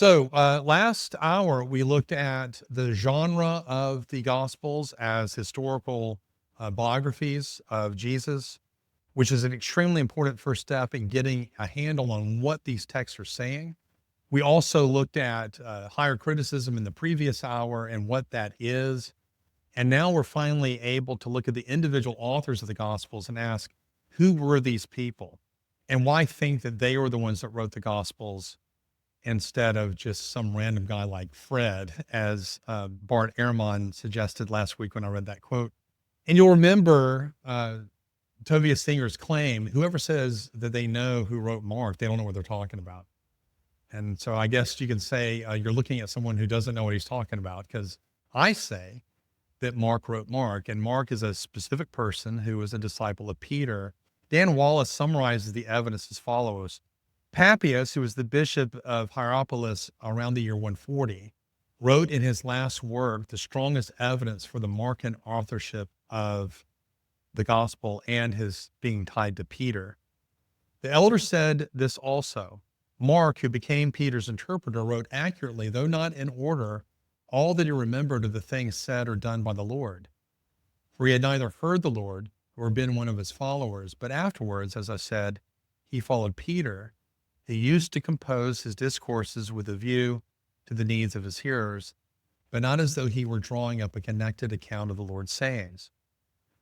Last hour we looked at the genre of the Gospels as historical biographies of Jesus, which is an extremely important first step in getting a handle on what these texts are saying. We also looked at higher criticism in the previous hour and what that is. And now we're finally able to look at the individual authors of the Gospels and ask, who were these people? And why think that they were the ones that wrote the Gospels instead of just some random guy like Fred, as Bart Ehrman suggested last week when I read that quote. And you'll remember Tovia Singer's claim, whoever says that they know who wrote Mark, they don't know what they're talking about. And so I guess you can say you're looking at someone who doesn't know what he's talking about, because I say that Mark wrote Mark, and Mark is a specific person who was a disciple of Peter. Dan Wallace summarizes the evidence as follows. Papias, who was the bishop of Hierapolis around the year 140, wrote in his last work the strongest evidence for the Markan authorship of the gospel and his being tied to Peter. The elder said this also. Mark, who became Peter's interpreter, wrote accurately, though not in order, all that he remembered of the things said or done by the Lord. For he had neither heard the Lord or been one of his followers, but afterwards, as I said, he followed Peter. He used to compose his discourses with a view to the needs of his hearers, but not as though he were drawing up a connected account of the Lord's sayings.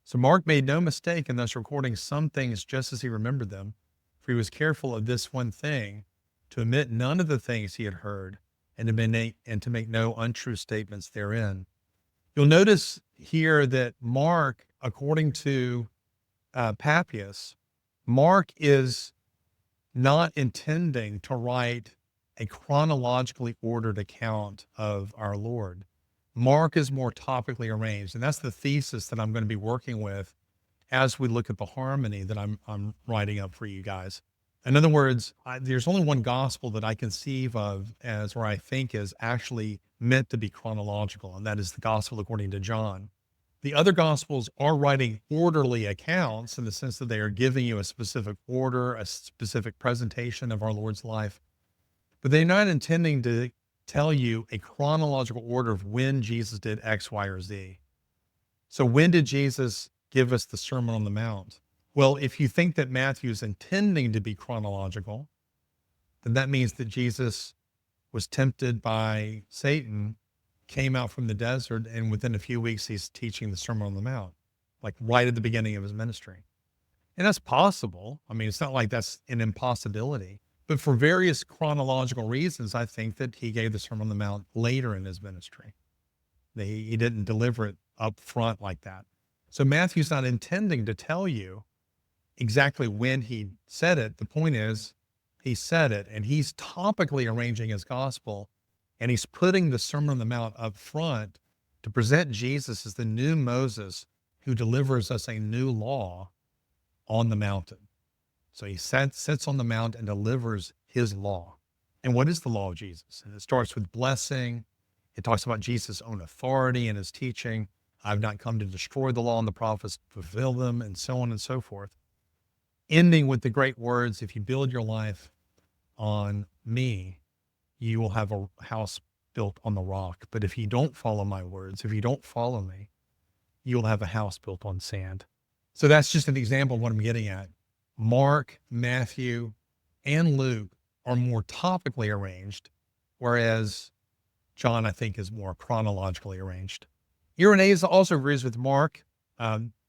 So Mark made no mistake in thus recording some things just as he remembered them, for he was careful of this one thing, to omit none of the things he had heard, and to make no untrue statements therein. You'll notice here that Mark, according to Papias, Mark is not intending to write a chronologically ordered account of our Lord. Mark is more topically arranged, and that's the thesis that I'm going to be working with as we look at the harmony that I'm writing up for you guys. In other words, there's only one gospel that I conceive of as, or I think is actually meant to be chronological, and that is the gospel according to John. The other gospels are writing orderly accounts in the sense that they are giving you a specific order, a specific presentation of our Lord's life, but they're not intending to tell you a chronological order of when Jesus did X, Y, or Z. So when did Jesus give us the Sermon on the Mount? Well, if you think that Matthew is intending to be chronological, then that means that Jesus was tempted by Satan, came out from the desert, and within a few weeks, he's teaching the Sermon on the Mount, like right at the beginning of his ministry. And that's possible. I mean, it's not like that's an impossibility. But for various chronological reasons, I think that he gave the Sermon on the Mount later in his ministry. He didn't deliver it up front like that. So Matthew's not intending to tell you exactly when he said it. The point is, he said it, and he's topically arranging his gospel, and he's putting the Sermon on the Mount up front to present Jesus as the new Moses who delivers us a new law on the mountain. So he sits on the mount and delivers his law. And what is the law of Jesus? And it starts with blessing. It talks about Jesus' own authority and his teaching. I've not come to destroy the law and the prophets, to fulfill them, and so on and so forth. Ending with the great words, if you build your life on me, you will have a house built on the rock. But if you don't follow my words, if you don't follow me, you'll have a house built on sand. So that's just an example of what I'm getting at. Mark, Matthew, and Luke are more topically arranged, whereas John, I think, is more chronologically arranged. Irenaeus also agrees with Mark.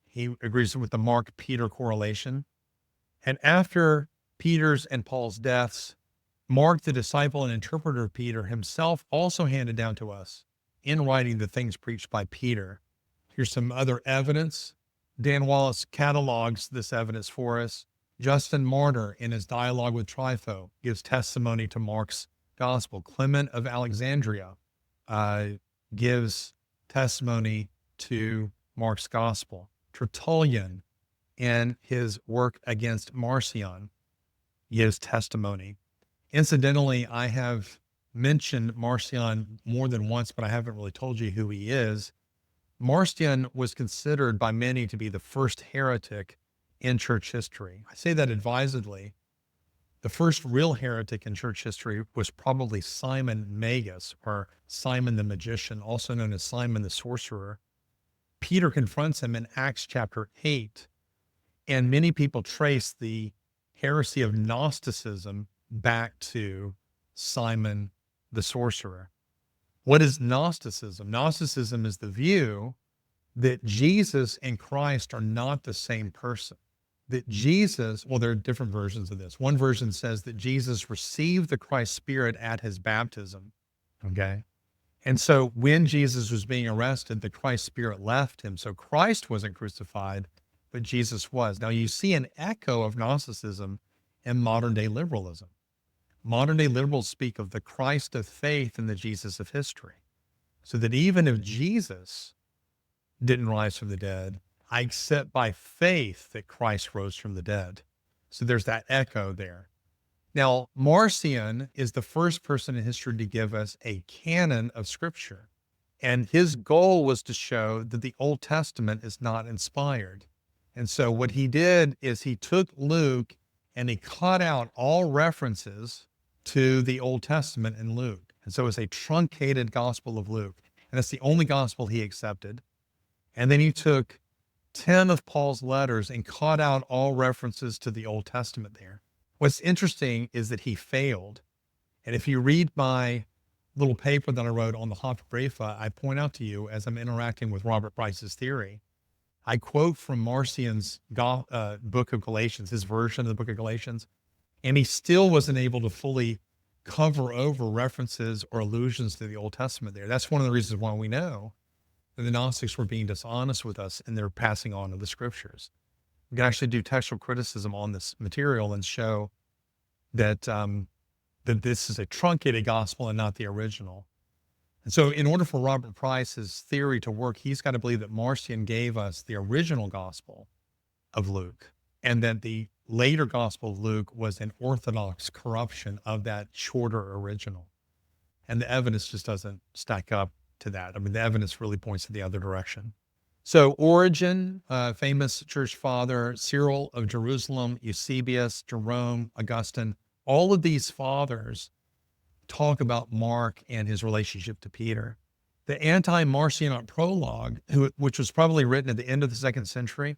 He agrees with the Mark-Peter correlation. And after Peter's and Paul's deaths, Mark, the disciple and interpreter of Peter, himself also handed down to us in writing the things preached by Peter. Here's some other evidence. Dan Wallace catalogs this evidence for us. Justin Martyr, in his dialogue with Trypho, gives testimony to Mark's gospel. Clement of Alexandria gives testimony to Mark's gospel. Tertullian, in his work against Marcion, gives testimony. Incidentally, I have mentioned Marcion more than once, but I haven't really told you who he is. Marcion was considered by many to be the first heretic in church history. I say that advisedly The first real heretic in church history was probably Simon Magus, or Simon the magician, also known as Simon the sorcerer. Peter confronts him in Acts chapter 8, and many people trace the heresy of Gnosticism back to Simon the sorcerer. What is Gnosticism? Gnosticism is the view that Jesus and Christ are not the same person. That Jesus, well, there are different versions of this. One version says that Jesus received the Christ Spirit at his baptism. Okay. And so when Jesus was being arrested, the Christ Spirit left him. So Christ wasn't crucified, but Jesus was. Now you see an echo of Gnosticism in modern day liberalism. Modern day liberals speak of the Christ of faith and the Jesus of history. So that even if Jesus didn't rise from the dead, I accept by faith that Christ rose from the dead. So there's that echo there. Now, Marcion is the first person in history to give us a canon of Scripture. And his goal was to show that the Old Testament is not inspired. And so what he did is he took Luke and he cut out all references to the Old Testament in Luke. And so it's a truncated Gospel of Luke. And that's the only gospel he accepted. And then he took 10 of Paul's letters and cut out all references to the Old Testament there. What's interesting is that he failed. And if you read my little paper that I wrote on the Hofbriefe, I point out to you as I'm interacting with Robert Bryce's theory, I quote from Marcion's book of Galatians, his version of the book of Galatians, and he still wasn't able to fully cover over references or allusions to the Old Testament there. That's one of the reasons why we know that the Gnostics were being dishonest with us in their passing on of the Scriptures. We can actually do textual criticism on this material and show that that this is a truncated gospel and not the original. And so in order for Robert Price's theory to work, he's got to believe that Marcion gave us the original gospel of Luke, and that the later gospel of Luke was an orthodox corruption of that shorter original. And the evidence just doesn't stack up to that. I mean, the evidence really points in the other direction. So Origen, famous church father, Cyril of Jerusalem, Eusebius, Jerome, Augustine, all of these fathers talk about Mark and his relationship to Peter. The anti-Marcionite prologue, which was probably written at the end of the 2nd century,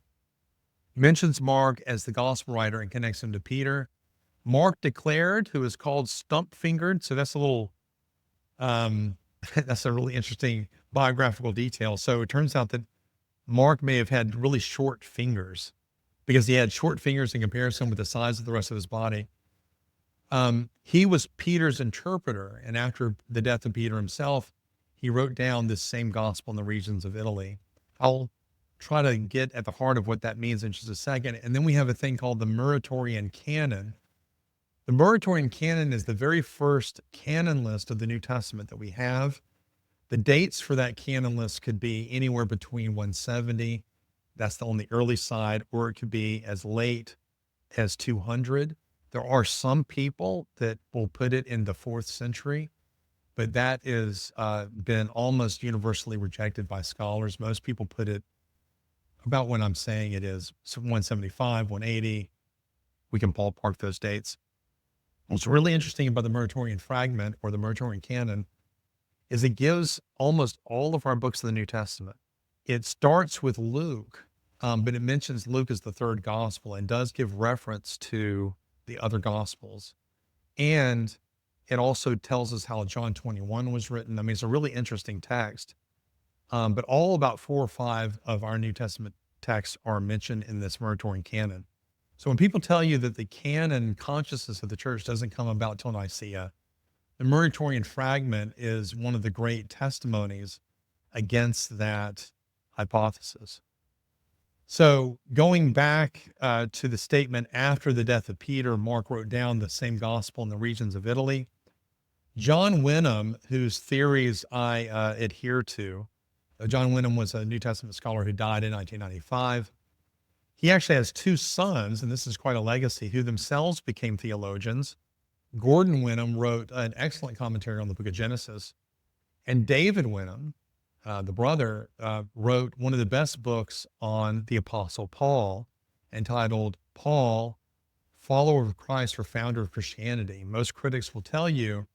mentions Mark as the gospel writer and connects him to Peter. Mark declared, who is called stump-fingered, so that's a little, that's a really interesting biographical detail. So it turns out that Mark may have had really short fingers because he had short fingers in comparison with the size of the rest of his body. He was Peter's interpreter, and after the death of Peter himself, he wrote down this same gospel in the regions of Italy. I'll try to get at the heart of what that means in just a second. And then we have a thing called the Muratorian Canon. The Muratorian Canon is the very first canon list of the New Testament that we have. The dates for that canon list could be anywhere between 170, that's on the early side, or it could be as late as 200. There are some people that will put it in the 4th century, but that is been almost universally rejected by scholars. Most people put it about when I'm saying it is, so 175, 180. We can ballpark those dates. What's really interesting about the Muratorian fragment or the Muratorian canon is it gives almost all of our books of the New Testament. It starts with Luke, but it mentions Luke as the third gospel and does give reference to the other gospels. And it also tells us how John 21 was written. I mean, it's a really interesting text. But all about 4 or 5 of our New Testament texts are mentioned in this Muratorian canon. So when people tell you that the canon consciousness of the church doesn't come about till Nicaea, the Muratorian fragment is one of the great testimonies against that hypothesis. So going back to the statement, after the death of Peter, Mark wrote down the same gospel in the regions of Italy. John Wenham, whose theories I adhere to, John Wenham was a New Testament scholar who died in 1995. He actually has 2 sons, and this is quite a legacy, who themselves became theologians. Gordon Wenham wrote an excellent commentary on the book of Genesis, and David Wenham, the brother, wrote one of the best books on the Apostle Paul, entitled Paul, follower of Christ or founder of Christianity. Most critics will tell you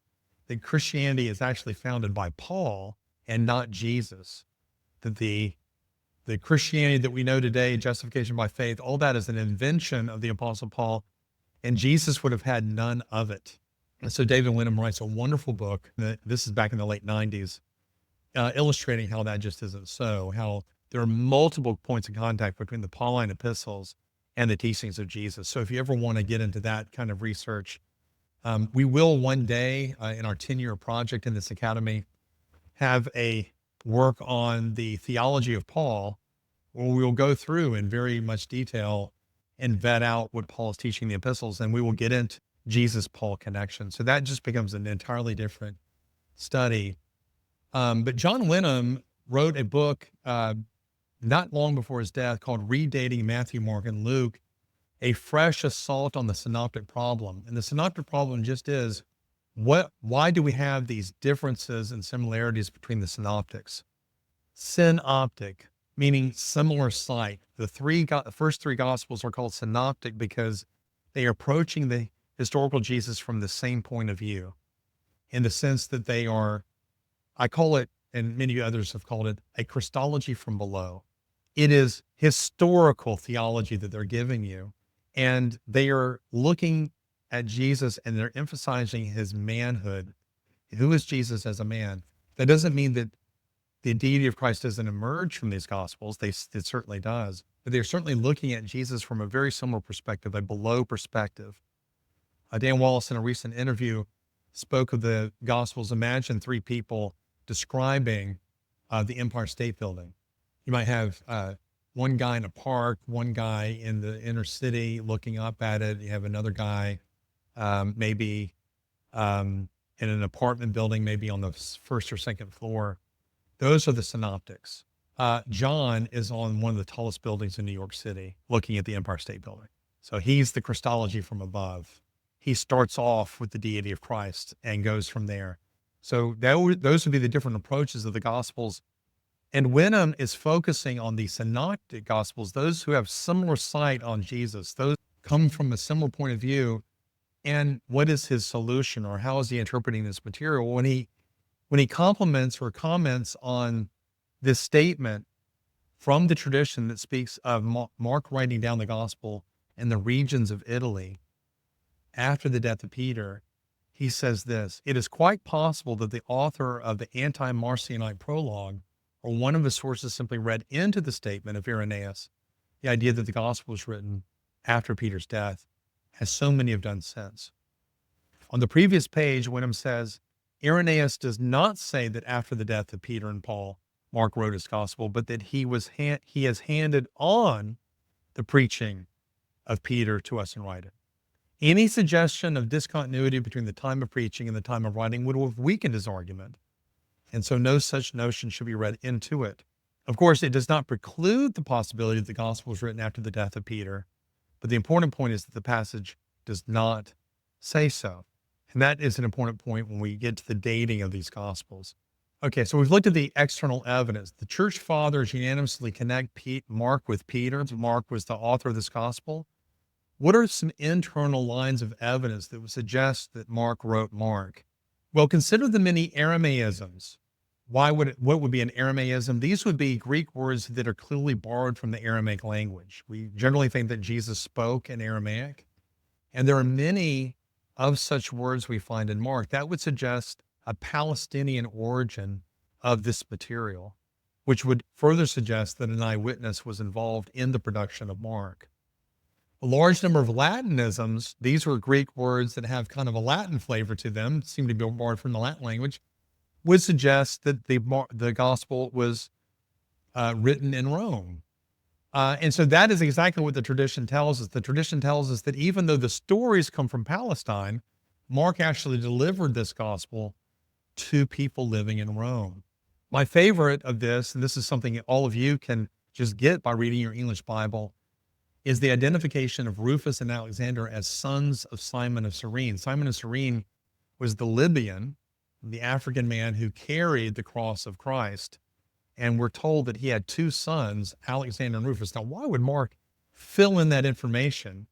that Christianity is actually founded by Paul and not Jesus. That the Christianity that we know today, justification by faith, all that is an invention of the Apostle Paul, and Jesus would have had none of it. And so David Wenham writes a wonderful book, this is back in the late 90s, illustrating how that just isn't so, how there are multiple points of contact between the Pauline epistles and the teachings of Jesus. So if you ever want to get into that kind of research, we will one day in our 10-year project in this academy have a work on the theology of Paul, where we will go through in very much detail and vet out what Paul is teaching in the epistles, and we will get into Jesus-Paul connection. So that just becomes an entirely different study. But John Wenham wrote a book not long before his death called Redating Matthew, Mark, and Luke, a fresh assault on the synoptic problem. And the synoptic problem just is, why do we have these differences and similarities between the synoptics? Synoptic, meaning similar sight. The first three gospels are called synoptic because they are approaching the historical Jesus from the same point of view, in the sense that they are, I call it, and many others have called it, a Christology from below. It is historical theology that they're giving you, and they are looking at Jesus and they're emphasizing his manhood. Who is Jesus as a man? That doesn't mean that the deity of Christ doesn't emerge from these gospels. It certainly does, but they're certainly looking at Jesus from a very similar perspective, a below perspective. Dan Wallace, in a recent interview, spoke of the gospels. Imagine three people describing the Empire State Building. You might have one guy in a park, one guy in the inner city looking up at it. You have another guy maybe in an apartment building, maybe on the first or second floor. Those are the synoptics. John is on one of the tallest buildings in New York City, looking at the Empire State Building. So he's the Christology from above. He starts off with the deity of Christ and goes from there. So those would be the different approaches of the Gospels. And Wenham is focusing on the synoptic Gospels, those who have similar sight on Jesus, those come from a similar point of view. And what is his solution, or how is he interpreting this material? When he compliments or comments on this statement from the tradition that speaks of Mark writing down the gospel in the regions of Italy after the death of Peter, he says this: it is quite possible that the author of the anti-Marcionite prologue, or one of his sources, simply read into the statement of Irenaeus the idea that the gospel was written after Peter's death, as so many have done since. On the previous page, Wenham says, Irenaeus does not say that after the death of Peter and Paul, Mark wrote his gospel, but that he has handed on the preaching of Peter to us in writing. Any suggestion of discontinuity between the time of preaching and the time of writing would have weakened his argument, and so no such notion should be read into it. Of course, it does not preclude the possibility that the gospel was written after the death of Peter, but the important point is that the passage does not say so. And that is an important point when we get to the dating of these gospels. Okay, so we've looked at the external evidence. The church fathers unanimously connect Mark with Peter. Mark was the author of this gospel. What are some internal lines of evidence that would suggest that Mark wrote Mark? Well, consider the many Aramaisms. What would be an Aramaism? These would be Greek words that are clearly borrowed from the Aramaic language. We generally think that Jesus spoke in Aramaic, and there are many of such words we find in Mark. That would suggest a Palestinian origin of this material, which would further suggest that an eyewitness was involved in the production of Mark. A large number of Latinisms, these were Greek words that have kind of a Latin flavor to them, seem to be borrowed from the Latin language, would suggest that the gospel was written in Rome. And so that is exactly what the tradition tells us. The tradition tells us that even though the stories come from Palestine, Mark actually delivered this gospel to people living in Rome. My favorite of this, and this is something all of you can just get by reading your English Bible, is the identification of Rufus and Alexander as sons of Simon of Cyrene. Simon of Cyrene was the Libyan, the African man who carried the cross of Christ. And we're told that he had two sons, Alexander and Rufus. Now, why would Mark fill in that information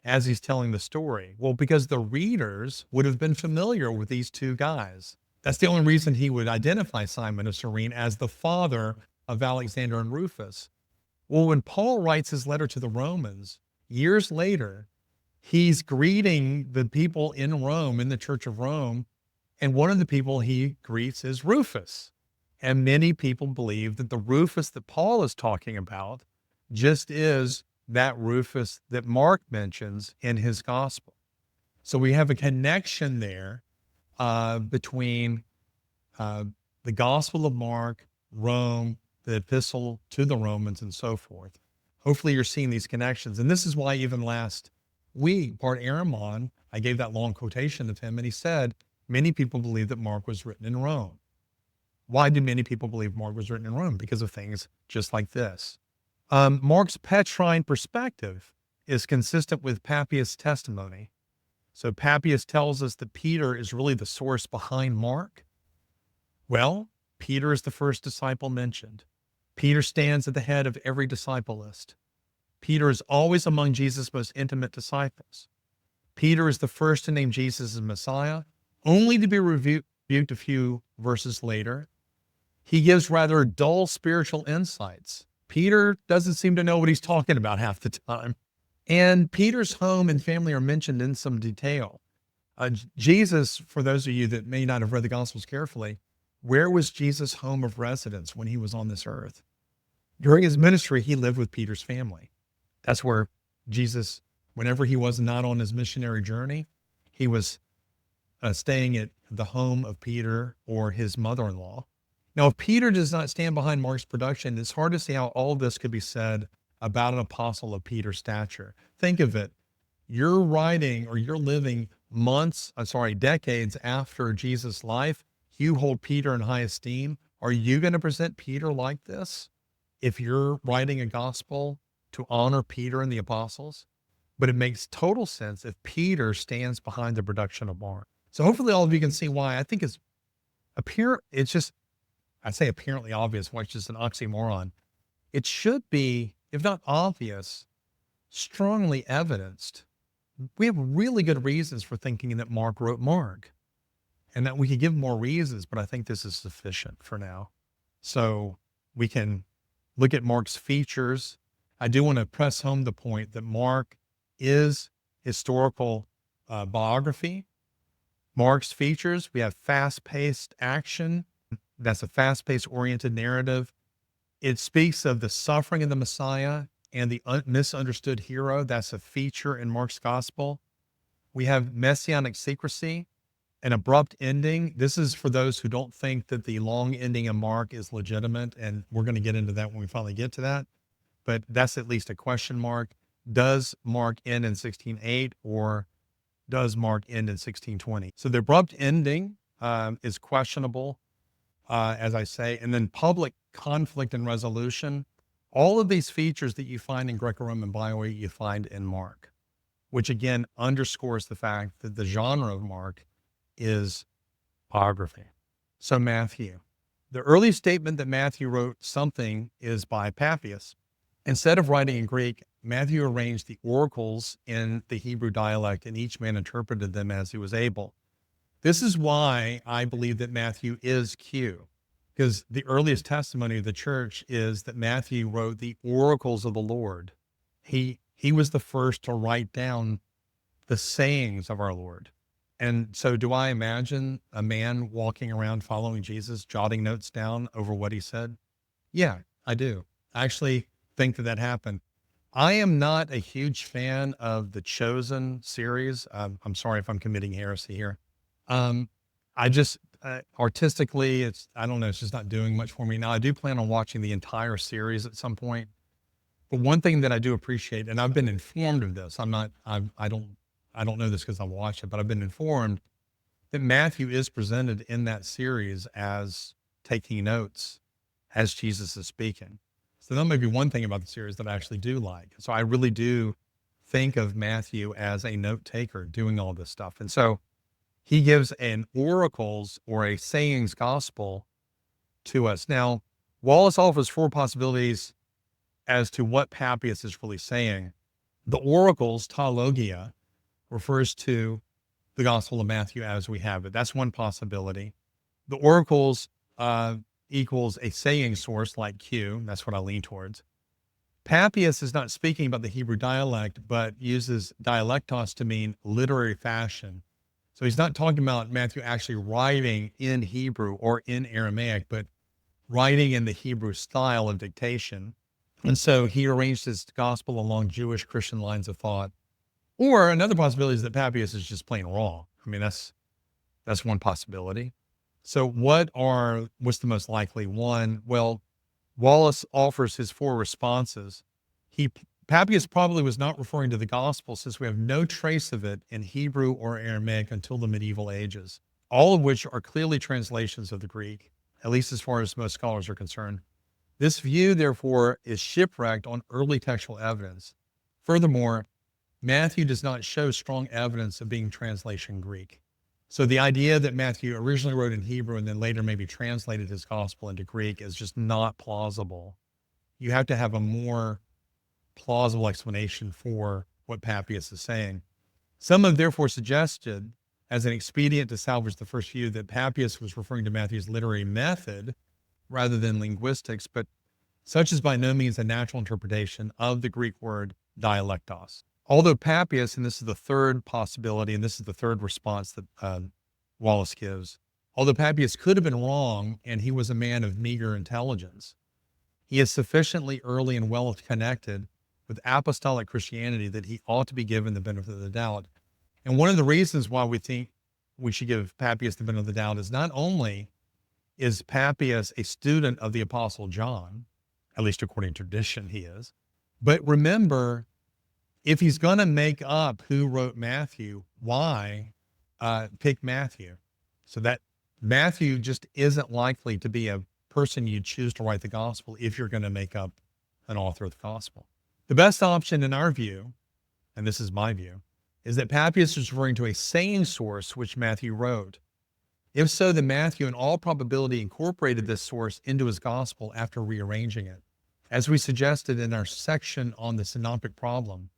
as he's telling the story? Well, because the readers would have been familiar with these two guys. That's the only reason he would identify Simon of Cyrene as the father of Alexander and Rufus. Well, when Paul writes his letter to the Romans, years later, he's greeting the people in Rome, in the Church of Rome, and one of the people he greets is Rufus. And many people believe that the Rufus that Paul is talking about just is that Rufus that Mark mentions in his gospel. So we have a connection there between the Gospel of Mark, Rome, the epistle to the Romans, and so forth. Hopefully you're seeing these connections. And this is why even last week, Bart Ehrman, I gave that long quotation of him, and he said, many people believe that Mark was written in Rome. Why do many people believe Mark was written in Rome? Because of things just like this. Mark's Petrine perspective is consistent with Papias' testimony. So Papias tells us that Peter is really the source behind Mark. Well, Peter is the first disciple mentioned. Peter stands at the head of every disciple list. Peter is always among Jesus' most intimate disciples. Peter is the first to name Jesus as Messiah, only to be rebuked a few verses later. He gives rather dull spiritual insights. Peter doesn't seem to know what he's talking about half the time. And Peter's home and family are mentioned in some detail. Jesus, for those of you that may not have read the Gospels carefully, where was Jesus' home of residence when he was on this earth? During his ministry, he lived with Peter's family. That's where Jesus, whenever he was not on his missionary journey, he was staying at the home of Peter or his mother-in-law. Now, if Peter does not stand behind Mark's production, it's hard to see how all of this could be said about an apostle of Peter's stature. Think of it. You're writing or you're living decades after Jesus' life. You hold Peter in high esteem. Are you going to present Peter like this if you're writing a gospel to honor Peter and the apostles? But it makes total sense if Peter stands behind the production of Mark. So hopefully all of you can see why I think it's I say apparently obvious, why it's just an oxymoron. It should be, if not obvious, strongly evidenced. We have really good reasons for thinking that Mark wrote Mark, and that we could give more reasons, but I think this is sufficient for now. So we can look at Mark's features. I do want to press home the point that Mark is historical biography. Mark's features, we have fast-paced action. That's a fast-paced oriented narrative. It speaks of the suffering of the Messiah and the misunderstood hero. That's a feature in Mark's gospel. We have messianic secrecy, an abrupt ending. This is for those who don't think that the long ending of Mark is legitimate, and we're going to get into that when we finally get to that. But that's at least a question mark. Does Mark end in 16:8 or does Mark end in 16:20? So the abrupt ending is questionable, as I say, and then public conflict and resolution. All of these features that you find in Greco-Roman Bioi, you find in Mark, which again underscores the fact that the genre of Mark is biography. So Matthew. The early statement that Matthew wrote something is by Papias. Instead of writing in Greek, Matthew arranged the oracles in the Hebrew dialect, and each man interpreted them as he was able. This is why I believe that Matthew is Q, because the earliest testimony of the church is that Matthew wrote the oracles of the Lord. He was the first to write down the sayings of our Lord. And so do I imagine a man walking around following Jesus, jotting notes down over what he said? Yeah, I do. I actually think that happened. I am not a huge fan of the Chosen series. I'm sorry if I'm committing heresy here. I just, artistically, I don't know, it's just not doing much for me. Now, I do plan on watching the entire series at some point. But one thing that I do appreciate, and I've been informed of this, I don't know this because I watched it, but I've been informed that Matthew is presented in that series as taking notes as Jesus is speaking. So that may be one thing about the series that I actually do like. So I really do think of Matthew as a note taker doing all this stuff. And so he gives an oracles or a sayings gospel to us. Now, Wallace offers four possibilities as to what Papias is really saying. The oracles, teologia, refers to the Gospel of Matthew as we have it. That's one possibility. The oracles equals a saying source like Q. That's what I lean towards. Papias is not speaking about the Hebrew dialect, but uses dialectos to mean literary fashion. So he's not talking about Matthew actually writing in Hebrew or in Aramaic, but writing in the Hebrew style of dictation. And so he arranged his gospel along Jewish Christian lines of thought. Or another possibility is that Papias is just plain wrong. I mean, that's one possibility. So what's the most likely one? Well, Wallace offers his four responses. Papias probably was not referring to the gospel, since we have no trace of it in Hebrew or Aramaic until the medieval ages, all of which are clearly translations of the Greek, at least as far as most scholars are concerned. This view, therefore, is shipwrecked on early textual evidence. Furthermore, Matthew does not show strong evidence of being translation Greek. So the idea that Matthew originally wrote in Hebrew and then later maybe translated his gospel into Greek is just not plausible. You have to have a more plausible explanation for what Papias is saying. Some have therefore suggested, as an expedient to salvage the first view, that Papias was referring to Matthew's literary method rather than linguistics, but such is by no means a natural interpretation of the Greek word dialectos. Although Papias, and this is the third possibility, and this is the third response that Wallace gives, although Papias could have been wrong and he was a man of meager intelligence, he is sufficiently early and well connected with apostolic Christianity that he ought to be given the benefit of the doubt. And one of the reasons why we think we should give Papias the benefit of the doubt is not only is Papias a student of the Apostle John, at least according to tradition he is, but remember, if he's going to make up who wrote Matthew, why pick Matthew? So that Matthew just isn't likely to be a person you choose to write the gospel if you're going to make up an author of the gospel. The best option in our view, and this is my view, is that Papias is referring to a saying source which Matthew wrote. If so, then Matthew in all probability incorporated this source into his gospel after rearranging it. As we suggested in our section on the synoptic problem,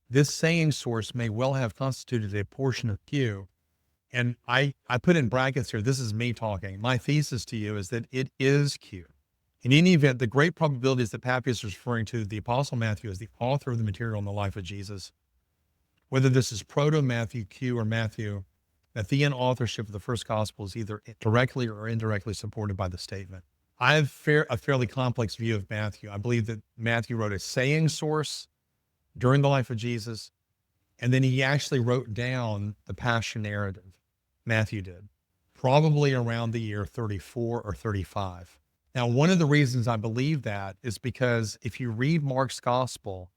this saying source may well have constituted a portion of Q. And I put in brackets here, this is me talking. My thesis to you is that it is Q. In any event, the great probability is that Papias is referring to the Apostle Matthew as the author of the material in the life of Jesus. Whether this is proto-Matthew, Q, or Matthew, the Thean authorship of the first gospel is either directly or indirectly supported by the statement. I have a fairly complex view of Matthew. I believe that Matthew wrote a saying source during the life of Jesus, and then he actually wrote down the passion narrative. Matthew did, probably around the year 34 or 35. Now, one of the reasons I believe that is because if you read Mark's gospel,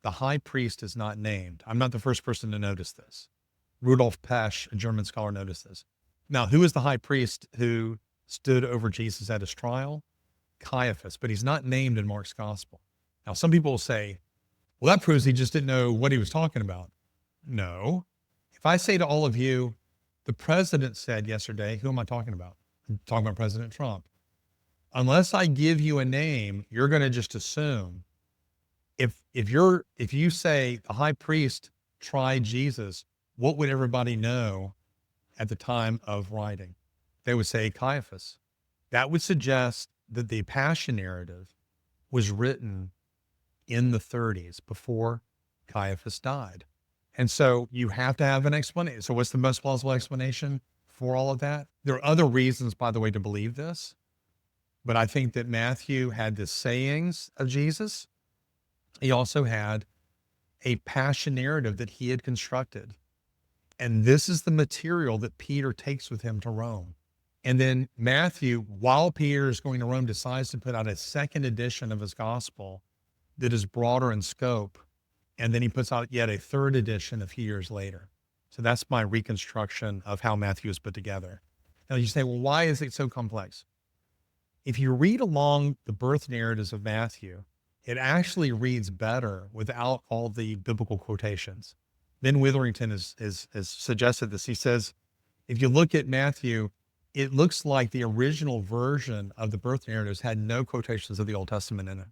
the high priest is not named. I'm not the first person to notice this. Rudolf Pesch, a German scholar, noticed this. Now, who is the high priest who stood over Jesus at his trial? Caiaphas, but he's not named in Mark's gospel. Now, some people will say, well, that proves he just didn't know what he was talking about. No. If I say to all of you, the president said yesterday, who am I talking about? I'm talking about President Trump. Unless I give you a name, you're going to just assume. If you say the high priest tried Jesus, what would everybody know at the time of writing? They would say Caiaphas. That would suggest that the passion narrative was written in the 30s before Caiaphas died. And so you have to have an explanation. So what's the most plausible explanation for all of that? There are other reasons, by the way, to believe this. But I think that Matthew had the sayings of Jesus. He also had a passion narrative that he had constructed. And this is the material that Peter takes with him to Rome. And then Matthew, while Peter is going to Rome, decides to put out a second edition of his gospel that is broader in scope. And then he puts out yet a third edition a few years later. So that's my reconstruction of how Matthew is put together. Now you say, well, why is it so complex? If you read along the birth narratives of Matthew, it actually reads better without all the biblical quotations. Ben Witherington has suggested this. He says, if you look at Matthew, it looks like the original version of the birth narratives had no quotations of the Old Testament in it.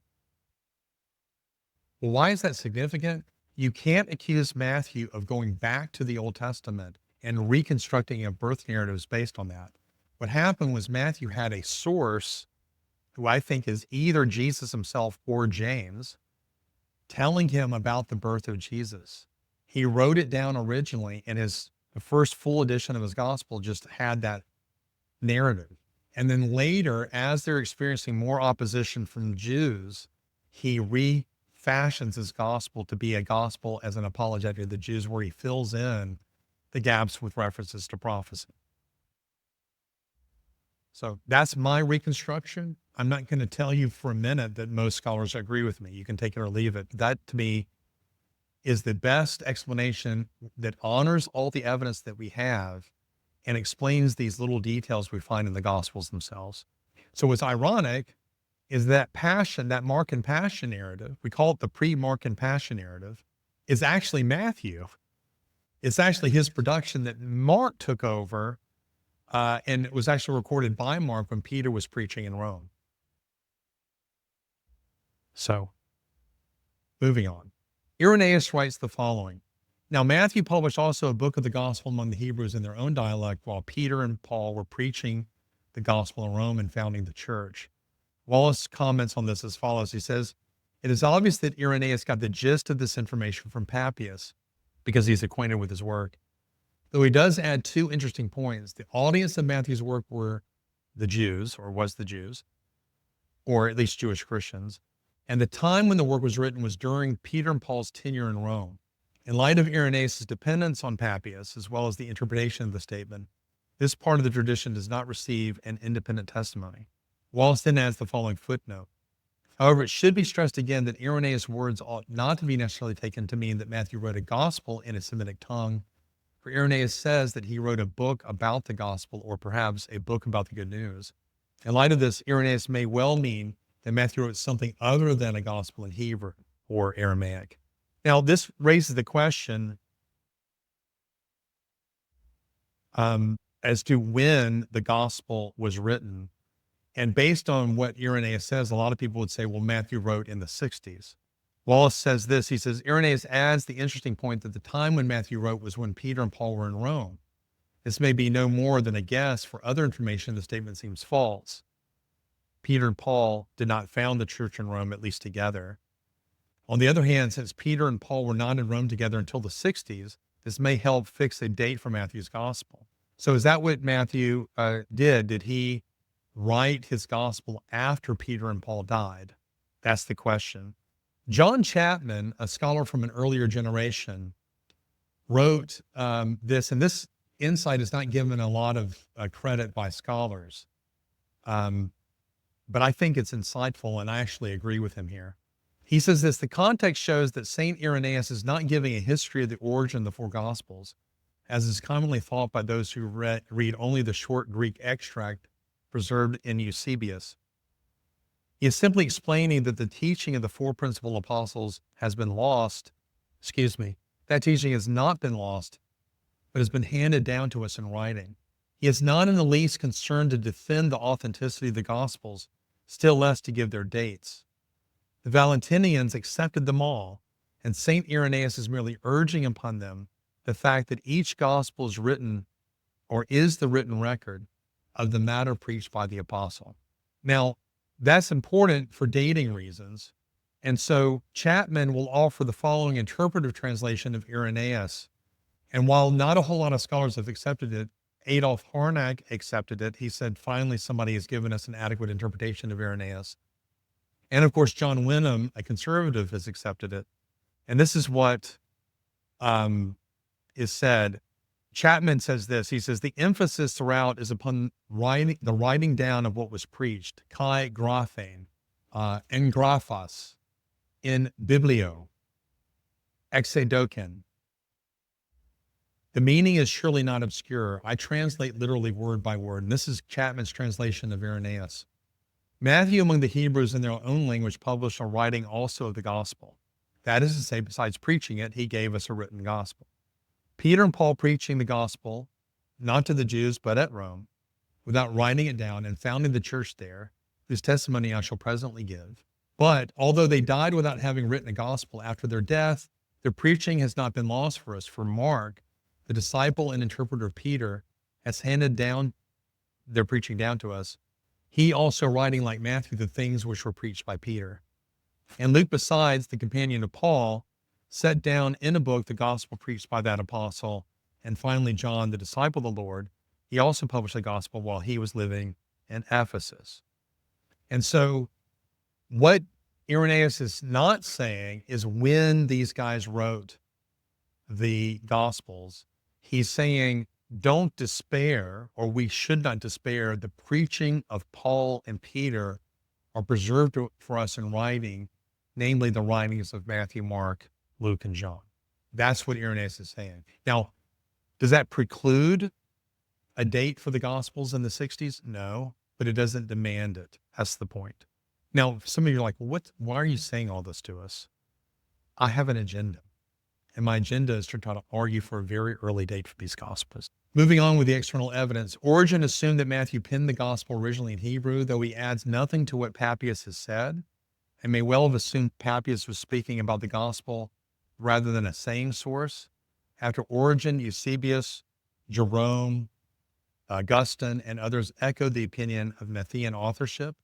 Well, why is that significant? you can't accuse Matthew of going back to the Old Testament and reconstructing a birth narratives based on that. What happened was Matthew had a source who I think is either Jesus himself or James, telling him about the birth of Jesus. He wrote it down originally, and the first full edition of his gospel just had that narrative. And then later, as they're experiencing more opposition from Jews, he refashions his gospel to be a gospel as an apologetic of the Jews, where he fills in the gaps with references to prophecy. So that's my reconstruction. I'm not going to tell you for a minute that most scholars agree with me. You can take it or leave it. That, to me, is the best explanation that honors all the evidence that we have and explains these little details we find in the Gospels themselves. So what's ironic is that passion, that Markan passion narrative, we call it the pre-Markan passion narrative, is actually Matthew. It's actually his production that Mark took over, and it was actually recorded by Mark when Peter was preaching in Rome. So, moving on. Irenaeus writes the following. Now, Matthew published also a book of the gospel among the Hebrews in their own dialect, while Peter and Paul were preaching the gospel in Rome and founding the church. Wallace comments on this as follows. He says, it is obvious that Irenaeus got the gist of this information from Papias because he's acquainted with his work. Though he does add two interesting points. The audience of Matthew's work were the Jews, or was the Jews, or at least Jewish Christians. And the time when the work was written was during Peter and Paul's tenure in Rome. In light of Irenaeus' dependence on Papias, as well as the interpretation of the statement, this part of the tradition does not receive an independent testimony. Wallace then adds the following footnote. However, it should be stressed again that Irenaeus' words ought not to be necessarily taken to mean that Matthew wrote a gospel in a Semitic tongue, for Irenaeus says that he wrote a book about the gospel, or perhaps a book about the good news. In light of this, Irenaeus may well mean that Matthew wrote something other than a gospel in Hebrew or Aramaic. Now, this raises the question as to when the gospel was written. And based on what Irenaeus says, a lot of people would say, well, Matthew wrote in the 60s. Wallace says this. He says, Irenaeus adds the interesting point that the time when Matthew wrote was when Peter and Paul were in Rome. This may be no more than a guess. For other information, the statement seems false. Peter and Paul did not found the church in Rome, at least together. On the other hand, since Peter and Paul were not in Rome together until the 60s, this may help fix a date for Matthew's gospel. So is that what Matthew did? Did he write his gospel after Peter and Paul died? That's the question. John Chapman, a scholar from an earlier generation, wrote this, and this insight is not given a lot of credit by scholars. But I think it's insightful, and I actually agree with him here. He says this, the context shows that St. Irenaeus is not giving a history of the origin of the four Gospels, as is commonly thought by those who read only the short Greek extract preserved in Eusebius. He is simply explaining that the teaching of the four principal apostles has been lost. That teaching has not been lost, but has been handed down to us in writing. He is not in the least concerned to defend the authenticity of the Gospels, still less to give their dates. The Valentinians accepted them all, and St. Irenaeus is merely urging upon them the fact that each gospel is written, or is the written record, of the matter preached by the apostle. Now, that's important for dating reasons, and so Chapman will offer the following interpretive translation of Irenaeus. And while not a whole lot of scholars have accepted it, Adolf Harnack accepted it. He said, finally, somebody has given us an adequate interpretation of Irenaeus. And of course, John Wenham, a conservative, has accepted it. And this is what is said. Chapman says this. He says, the emphasis throughout is upon the writing down of what was preached, kai graphein, en graphos, in biblio, exedoken. The meaning is surely not obscure. I translate literally word by word, and this is Chapman's translation of Irenaeus. Matthew among the Hebrews in their own language published a writing also of the gospel. That is to say, besides preaching it, he gave us a written gospel. Peter and Paul preaching the gospel, not to the Jews, but at Rome, without writing it down and founding the church there, whose testimony I shall presently give. But although they died without having written a gospel, after their death, Their preaching has not been lost for us, for Mark, the disciple and interpreter of Peter, has handed down their preaching down to us, he also writing like Matthew the things which were preached by Peter. And Luke, besides the companion of Paul, set down in a book the gospel preached by that apostle. And finally, John, the disciple of the Lord, he also published the gospel while he was living in Ephesus. And so what Irenaeus is not saying is when these guys wrote the gospels, he's saying, don't despair, or we should not despair. The preaching of Paul and Peter are preserved for us in writing, namely the writings of Matthew, Mark, Luke, and John. That's what Irenaeus is saying. Now, does that preclude a date for the Gospels in the 60s? No, but it doesn't demand it. That's the point. Now, some of you are like, well, why are you saying all this to us? I have an agenda. And my agenda is to try to argue for a very early date for these Gospels. Moving on with the external evidence, Origen assumed that Matthew penned the Gospel originally in Hebrew, though he adds nothing to what Papias has said, and may well have assumed Papias was speaking about the Gospel rather than a saying source. After Origen, Eusebius, Jerome, Augustine, and others echoed the opinion of Matthean authorship.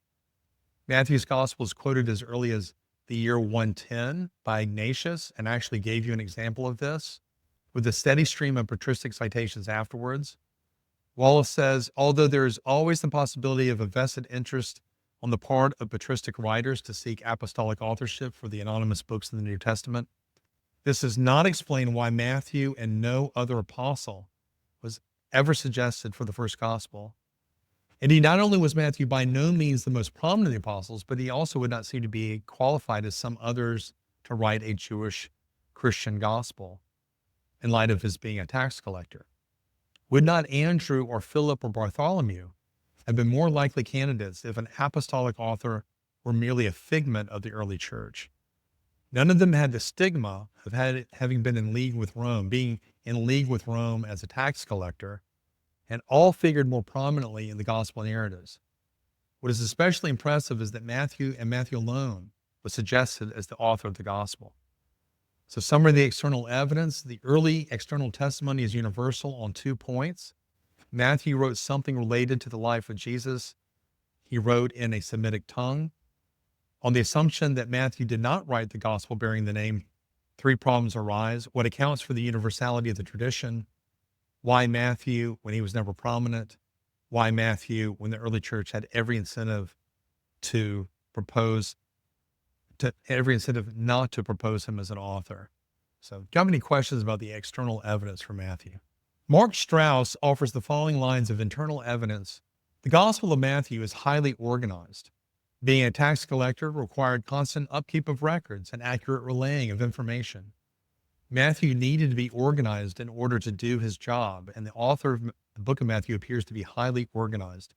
Matthew's Gospel is quoted as early as the year 110 by Ignatius, and I actually gave you an example of this, with a steady stream of patristic citations afterwards. Wallace says, although there is always the possibility of a vested interest on the part of patristic writers to seek apostolic authorship for the anonymous books in the New Testament, this does not explain why Matthew and no other apostle was ever suggested for the first gospel. Indeed, not only was Matthew by no means the most prominent of the apostles, but he also would not seem to be qualified as some others to write a Jewish Christian gospel in light of his being a tax collector. Would not Andrew or Philip or Bartholomew have been more likely candidates if an apostolic author were merely a figment of the early church? None of them had the stigma of having been in league with Rome, being in league with Rome as a tax collector, and all figured more prominently in the gospel narratives. What is especially impressive is that Matthew, and Matthew alone, was suggested as the author of the gospel. So summary of the external evidence, the early external testimony is universal on 2 points. Matthew wrote something related to the life of Jesus. He wrote in a Semitic tongue. On the assumption that Matthew did not write the gospel bearing the name, 3 problems arise. What accounts for the universality of the tradition? Why Matthew when he was never prominent? Why Matthew when the early church had every incentive not to propose him as an author? So, do you have any questions about the external evidence for Matthew? Mark Strauss offers the following lines of internal evidence. The Gospel of Matthew is highly organized. Being a tax collector required constant upkeep of records and accurate relaying of information. Matthew needed to be organized in order to do his job, and the author of the book of Matthew appears to be highly organized.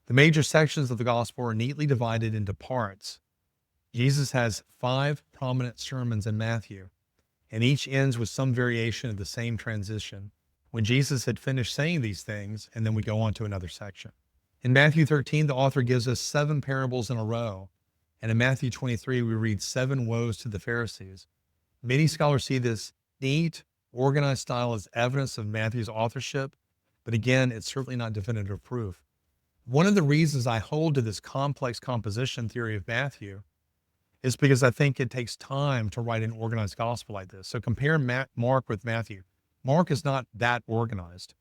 The major sections of the gospel are neatly divided into parts. Jesus has 5 prominent sermons in Matthew, and each ends with some variation of the same transition. When Jesus had finished saying these things, and then we go on to another section. In Matthew 13, the author gives us 7 parables in a row, and in Matthew 23, we read 7 woes to the Pharisees. Many scholars see this neat, organized style as evidence of Matthew's authorship, but again, it's certainly not definitive proof. One of the reasons I hold to this complex composition theory of Matthew is because I think it takes time to write an organized gospel like this. So compare Mark with Matthew. Mark is not that organized.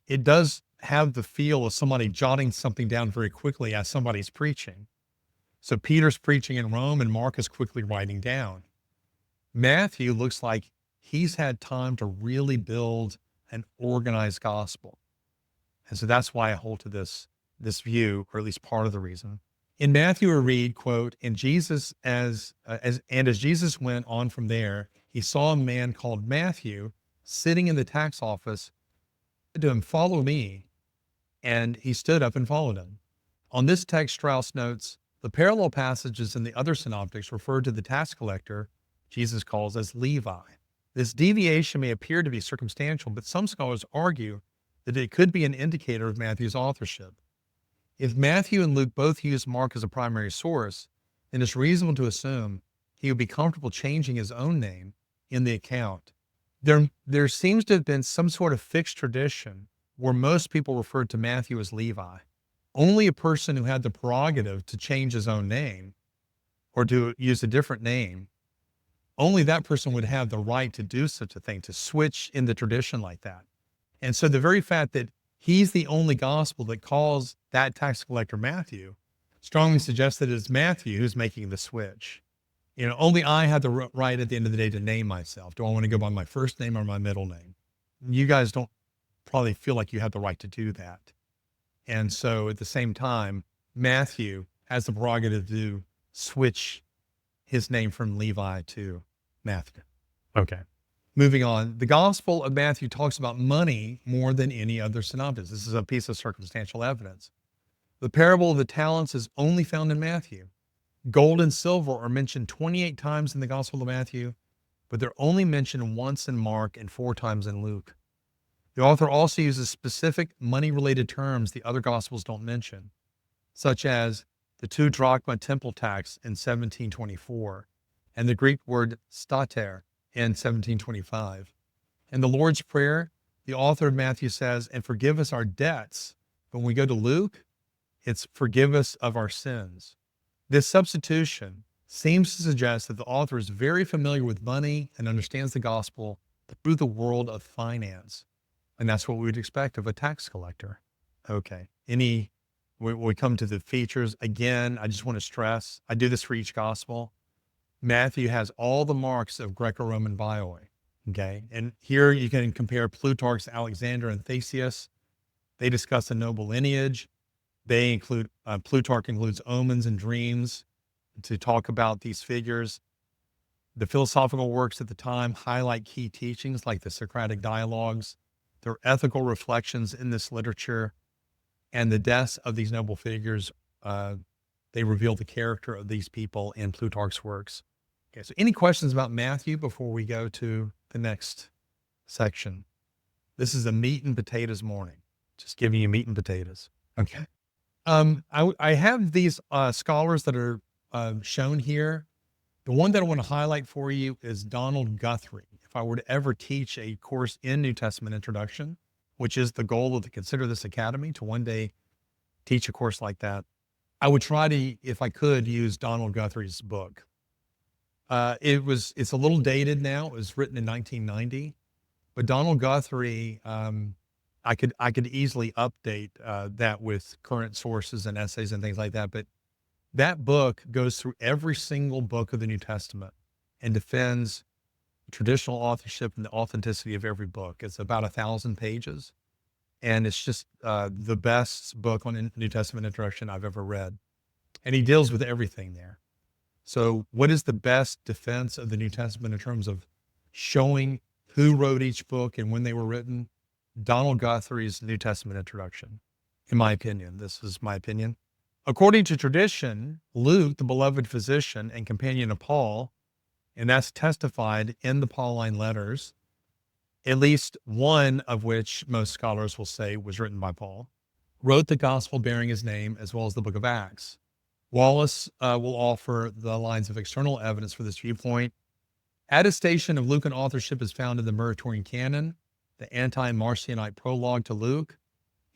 It does have the feel of somebody jotting something down very quickly as somebody's preaching. So Peter's preaching in Rome and Mark is quickly writing down. Matthew looks like he's had time to really build an organized gospel. And so that's why I hold to this view, or at least part of the reason. In Matthew, we read, quote, as Jesus went on from there, he saw a man called Matthew sitting in the tax office. He said to him, follow me. And he stood up and followed him. On this text, Strauss notes, the parallel passages in the other synoptics refer to the tax collector Jesus calls as Levi. This deviation may appear to be circumstantial, but some scholars argue that it could be an indicator of Matthew's authorship. If Matthew and Luke both use Mark as a primary source, then it's reasonable to assume he would be comfortable changing his own name in the account. There seems to have been some sort of fixed tradition where most people referred to Matthew as Levi. Only a person who had the prerogative to change his own name or to use a different name, only that person would have the right to do such a thing, to switch in the tradition like that. And so the very fact that he's the only gospel that calls that tax collector Matthew strongly suggests that it's Matthew who's making the switch. Only I have the right at the end of the day to name myself. Do I want to go by my first name or my middle name? You guys don't probably feel like you have the right to do that. And so at the same time, Matthew has the prerogative to switch his name from Levi to Matthew. Okay. Moving on. The Gospel of Matthew talks about money more than any other synoptic. This is a piece of circumstantial evidence. The parable of the talents is only found in Matthew. Gold and silver are mentioned 28 times in the Gospel of Matthew, but they're only mentioned once in Mark and 4 times in Luke. The author also uses specific money-related terms the other Gospels don't mention, such as the 2 drachma temple tax in 1724, and the Greek word stater in 1725. In the Lord's Prayer, the author of Matthew says, "And forgive us our debts." But when we go to Luke, it's "forgive us of our sins." This substitution seems to suggest that the author is very familiar with money and understands the gospel through the world of finance. And that's what we would expect of a tax collector. Okay. We come to the features. Again, I just want to stress, I do this for each gospel. Matthew has all the marks of Greco-Roman Bioi. Okay. And here you can compare Plutarch's Alexander and Theseus. They discuss a noble lineage. They include, Plutarch includes omens and dreams to talk about these figures. The philosophical works at the time highlight key teachings like the Socratic dialogues. There are ethical reflections in this literature, and the deaths of these noble figures, they reveal the character of these people in Plutarch's works. Okay, so any questions about Matthew before we go to the next section? This is a meat and potatoes morning. Just giving you meat and potatoes. Okay. I have these scholars that are shown here. The one that I want to highlight for you is Donald Guthrie. If I were to ever teach a course in New Testament introduction, which is the goal of the Consider This Academy, to one day teach a course like that, I would try to, if I could, use Donald Guthrie's book. It's a little dated now. It was written in 1990, but Donald Guthrie, I could easily update that with current sources and essays and things like that. But that book goes through every single book of the New Testament and defends traditional authorship and the authenticity of every book. It's about 1,000 pages, and it's just the best book on New Testament introduction I've ever read. And he deals with everything there. So what is the best defense of the New Testament in terms of showing who wrote each book and when they were written? Donald Guthrie's New Testament introduction, in my opinion. This is my opinion. According to tradition, Luke, the beloved physician and companion of Paul, and that's testified in the Pauline letters, at least one of which most scholars will say was written by Paul, wrote the gospel bearing his name, as well as the book of Acts. Wallace will offer the lines of external evidence for this viewpoint. Attestation of Lucan authorship is found in the Muratorian Canon, the anti-Marcionite prologue to Luke,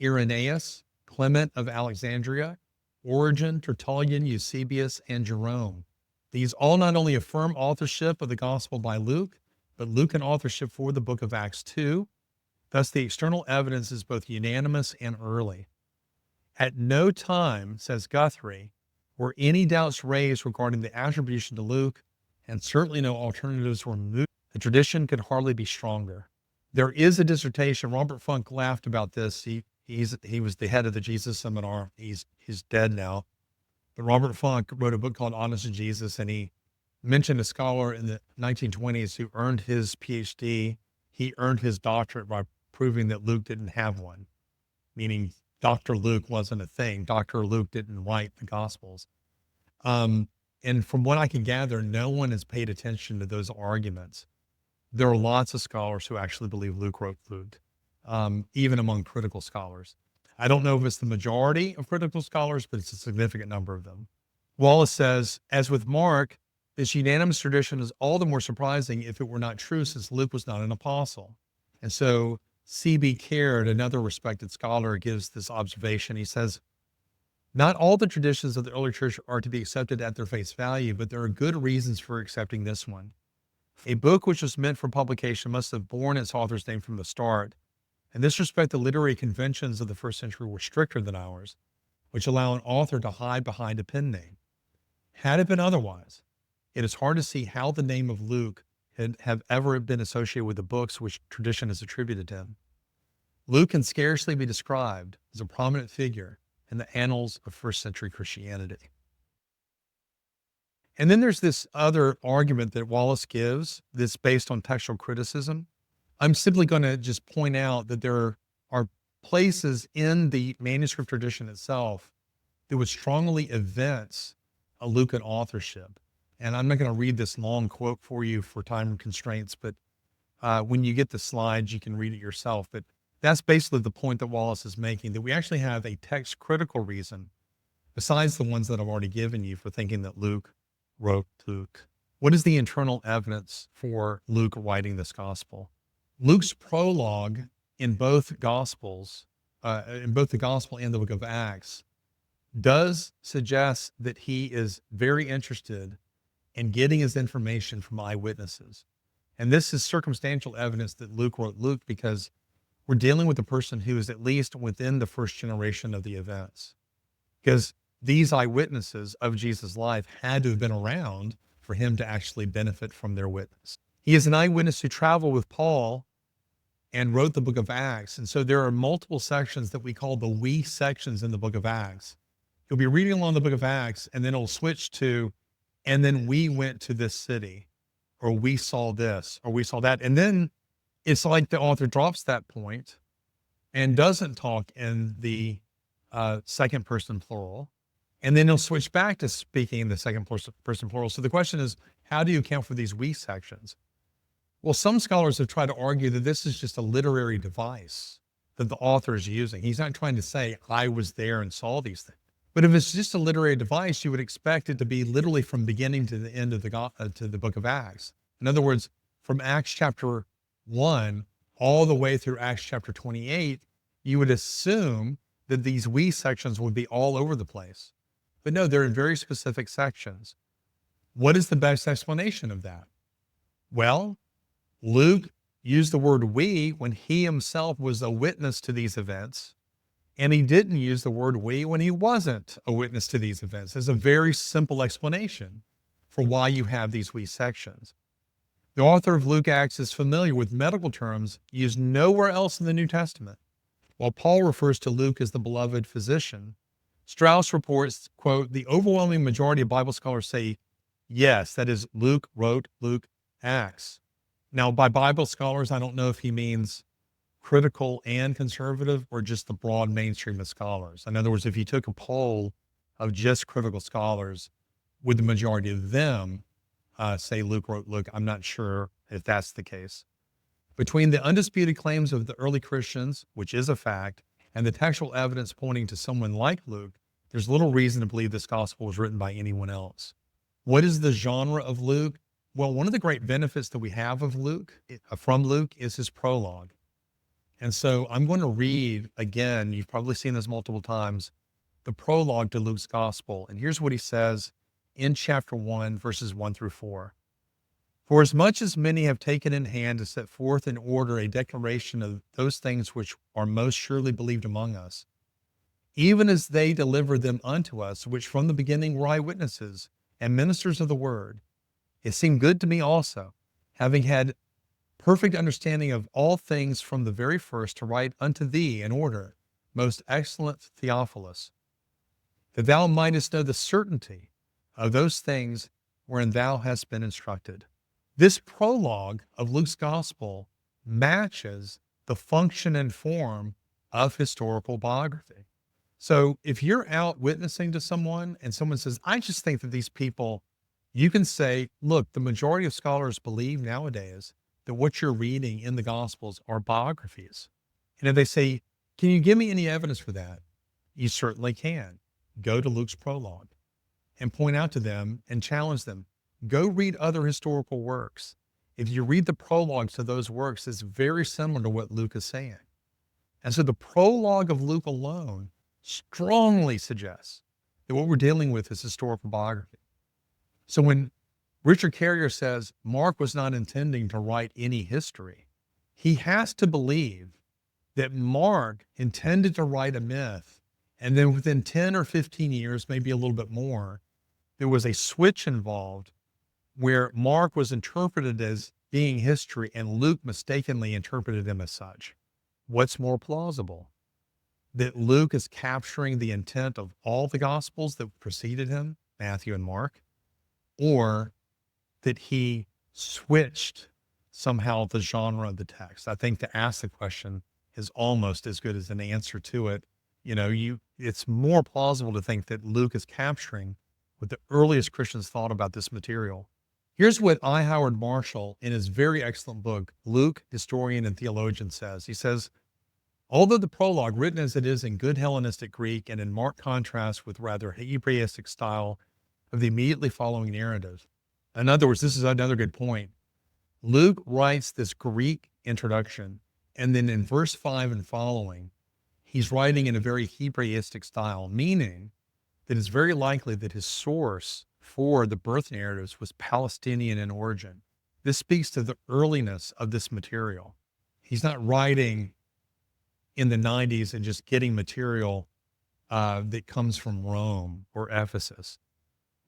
Irenaeus, Clement of Alexandria, Origen, Tertullian, Eusebius, and Jerome. These all not only affirm authorship of the gospel by Luke, but Lucan authorship for the book of Acts too. Thus, the external evidence is both unanimous and early. At no time, says Guthrie, were any doubts raised regarding the attribution to Luke, and certainly no alternatives were moved. The tradition could hardly be stronger. There is a dissertation. Robert Funk laughed about this. He was the head of the Jesus Seminar. He's dead now. But Robert Funk wrote a book called Honest to Jesus, and he mentioned a scholar in the 1920s who earned his PhD. He earned his doctorate by proving that Luke didn't have one, meaning Dr. Luke wasn't a thing. Dr. Luke didn't write the Gospels. And from what I can gather, no one has paid attention to those arguments. There are lots of scholars who actually believe Luke wrote Luke, even among critical scholars. I don't know if it's the majority of critical scholars, but it's a significant number of them. Wallace says, as with Mark, This unanimous tradition is all the more surprising if it were not true, since Luke was not an apostle. And so C.B. Caird, another respected scholar, gives this observation. He says, not all the traditions of the early church are to be accepted at their face value, but there are good reasons for accepting this one. A book which was meant for publication must have borne its author's name from the start. In this respect, the literary conventions of the first century were stricter than ours, which allow an author to hide behind a pen name. Had it been otherwise, it is hard to see how the name of Luke had have ever been associated with the books which tradition has attributed to him. Luke can scarcely be described as a prominent figure in the annals of first century Christianity. And then there's this other argument that Wallace gives that's based on textual criticism. I'm simply going to just point out that there are places in the manuscript tradition itself that would strongly evince a Lucan authorship. And I'm not going to read this long quote for you for time constraints, but when you get the slides, you can read it yourself. But that's basically the point that Wallace is making, that we actually have a text critical reason, besides the ones that I've already given you, for thinking that Luke wrote Luke. What is the internal evidence for Luke writing this gospel? Luke's prologue in both gospels, in both the gospel and the book of Acts, does suggest that he is very interested in getting his information from eyewitnesses. And this is circumstantial evidence that Luke wrote Luke, because we're dealing with a person who is at least within the first generation of the events. Because these eyewitnesses of Jesus' life had to have been around for him to actually benefit from their witness. He is an eyewitness who traveled with Paul and wrote the book of Acts. And so there are multiple sections that we call the we sections in the book of Acts. You'll be reading along the book of Acts, and then it'll switch to, and then we went to this city, or we saw this, or we saw that. And then it's like the author drops that point and doesn't talk in the second person plural. And then he'll switch back to speaking in the second person plural. So the question is, how do you account for these we sections? Well, some scholars have tried to argue that this is just a literary device that the author is using. He's not trying to say, I was there and saw these things. But if it's just a literary device, you would expect it to be literally from beginning to the end of to the book of Acts. In other words, from Acts chapter 1 all the way through Acts chapter 28, you would assume that these we sections would be all over the place. But no, they're in very specific sections. What is the best explanation of that? Well, Luke used the word we when he himself was a witness to these events, and he didn't use the word we when he wasn't a witness to these events. There's a very simple explanation for why you have these we sections. The author of Luke Acts is familiar with medical terms used nowhere else in the New Testament. While Paul refers to Luke as the beloved physician, Strauss reports, quote, the overwhelming majority of Bible scholars say, yes, that is, Luke wrote Luke Acts. Now, by Bible scholars, I don't know if he means critical and conservative, or just the broad mainstream of scholars. In other words, if you took a poll of just critical scholars, would the majority of them say Luke wrote Luke? I'm not sure if that's the case. Between the undisputed claims of the early Christians, which is a fact, and the textual evidence pointing to someone like Luke, there's little reason to believe this gospel was written by anyone else. What is the genre of Luke? Well, one of the great benefits that we have of Luke, from Luke, is his prologue. And so I'm going to read again, you've probably seen this multiple times, the prologue to Luke's gospel. And here's what he says in chapter 1, verses 1 through 4. For as much as many have taken in hand to set forth in order a declaration of those things which are most surely believed among us, even as they delivered them unto us, which from the beginning were eyewitnesses and ministers of the word, it seemed good to me also, having had perfect understanding of all things from the very first, to write unto thee in order, most excellent Theophilus, that thou mightest know the certainty of those things wherein thou hast been instructed. This prologue of Luke's gospel matches the function and form of historical biography. So if you're out witnessing to someone and someone says, I just think that these people, you can say, look, the majority of scholars believe nowadays that what you're reading in the Gospels are biographies. And if they say, can you give me any evidence for that? You certainly can. Go to Luke's prologue and point out to them and challenge them. go read other historical works. If you read the prologues to those works, it's very similar to what Luke is saying. And so the prologue of Luke alone strongly suggests that what we're dealing with is historical biography. So when Richard Carrier says Mark was not intending to write any history, he has to believe that Mark intended to write a myth, and then within 10 or 15 years, maybe a little bit more, there was a switch involved where Mark was interpreted as being history and Luke mistakenly interpreted him as such. What's more plausible? That Luke is capturing the intent of all the Gospels that preceded him, Matthew and Mark, or that he switched somehow the genre of the text? I think to ask the question is almost as good as an answer to it. It's more plausible to think that Luke is capturing what the earliest Christians thought about this material. Here's what I. Howard Marshall, in his very excellent book, Luke, Historian and Theologian, says. He says, although the prologue, written as it is in good Hellenistic Greek and in marked contrast with rather Hebraistic style of the immediately following narratives. In other words, this is another good point. Luke writes this Greek introduction, and then in verse 5 and following, he's writing in a very Hebraistic style, meaning that it's very likely that his source for the birth narratives was Palestinian in origin. This speaks to the earliness of this material. He's not writing in the 90s and just getting material that comes from Rome or Ephesus.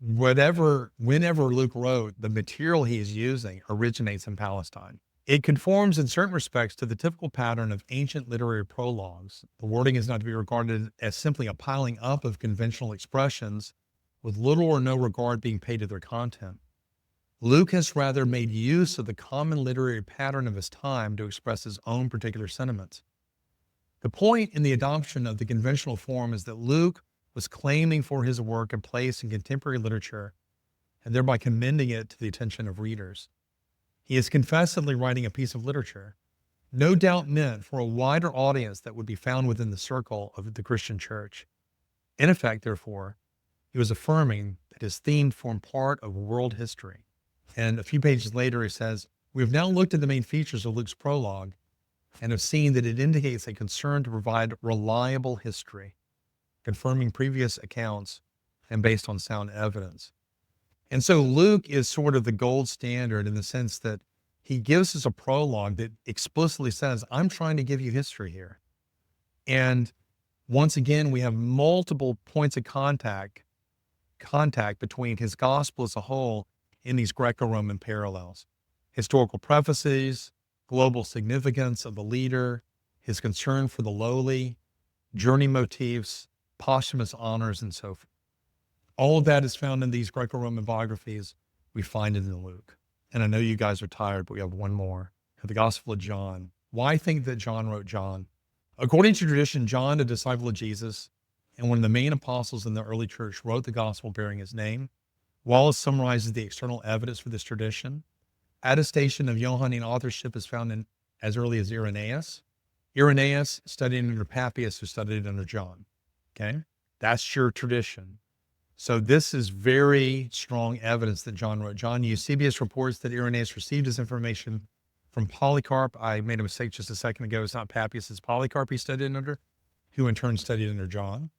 Whenever Luke wrote, the material he is using originates in Palestine. It conforms in certain respects to the typical pattern of ancient literary prologues. The wording is not to be regarded as simply a piling up of conventional expressions with little or no regard being paid to their content. Luke has rather made use of the common literary pattern of his time to express his own particular sentiments. The point in the adoption of the conventional form is that Luke was claiming for his work a place in contemporary literature and thereby commending it to the attention of readers. He is confessedly writing a piece of literature, no doubt meant for a wider audience that would be found within the circle of the Christian church. In effect, therefore, he was affirming that his theme formed part of world history. And a few pages later, he says, we have now looked at the main features of Luke's prologue and have seen that it indicates a concern to provide reliable history, confirming previous accounts and based on sound evidence. And so Luke is sort of the gold standard in the sense that he gives us a prologue that explicitly says, I'm trying to give you history here. And once again, we have multiple points of contact between his gospel as a whole in these Greco-Roman parallels. Historical prefaces, global significance of the leader, his concern for the lowly, journey motifs, posthumous honors, and so forth. All of that is found in these Greco-Roman biographies. We find it in Luke. And I know you guys are tired, but we have one more. The Gospel of John. Why think that John wrote John? According to tradition, John, a disciple of Jesus, and one of the main apostles in the early church, wrote the gospel bearing his name. Wallace summarizes the external evidence for this tradition. Attestation of Johannine authorship is found as early as Irenaeus. Irenaeus studied under Papias, who studied under John. Okay? That's your tradition. So this is very strong evidence that John wrote John. Eusebius reports that Irenaeus received his information from Polycarp. I made a mistake just a second ago. It's not Papias, it's Polycarp he studied under, who in turn studied under John,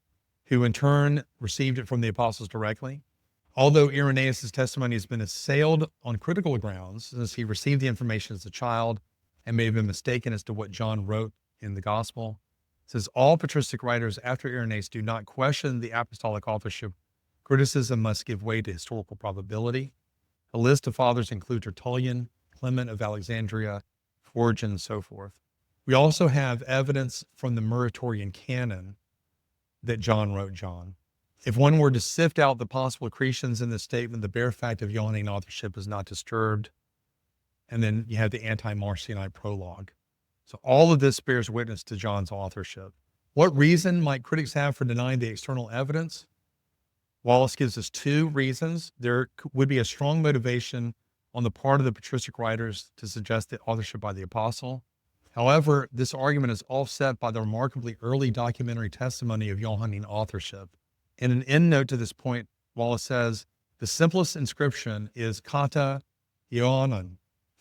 who in turn received it from the apostles directly. Although Irenaeus' testimony has been assailed on critical grounds, since he received the information as a child and may have been mistaken as to what John wrote in the gospel, it says all patristic writers after Irenaeus do not question the apostolic authorship. Criticism must give way to historical probability. A list of fathers include Tertullian, Clement of Alexandria, Origen, and so forth. We also have evidence from the Muratorian Canon that John wrote John. If one were to sift out the possible accretions in this statement, the bare fact of Johannine authorship is not disturbed. And then you have the anti-Marcionite prologue. So all of this bears witness to John's authorship. What reason might critics have for denying the external evidence? Wallace gives us two reasons. There would be a strong motivation on the part of the patristic writers to suggest the authorship by the apostle. However, this argument is offset by the remarkably early documentary testimony of Johannine authorship. In an endnote to this point, Wallace says, The simplest inscription is Kata Ioannan,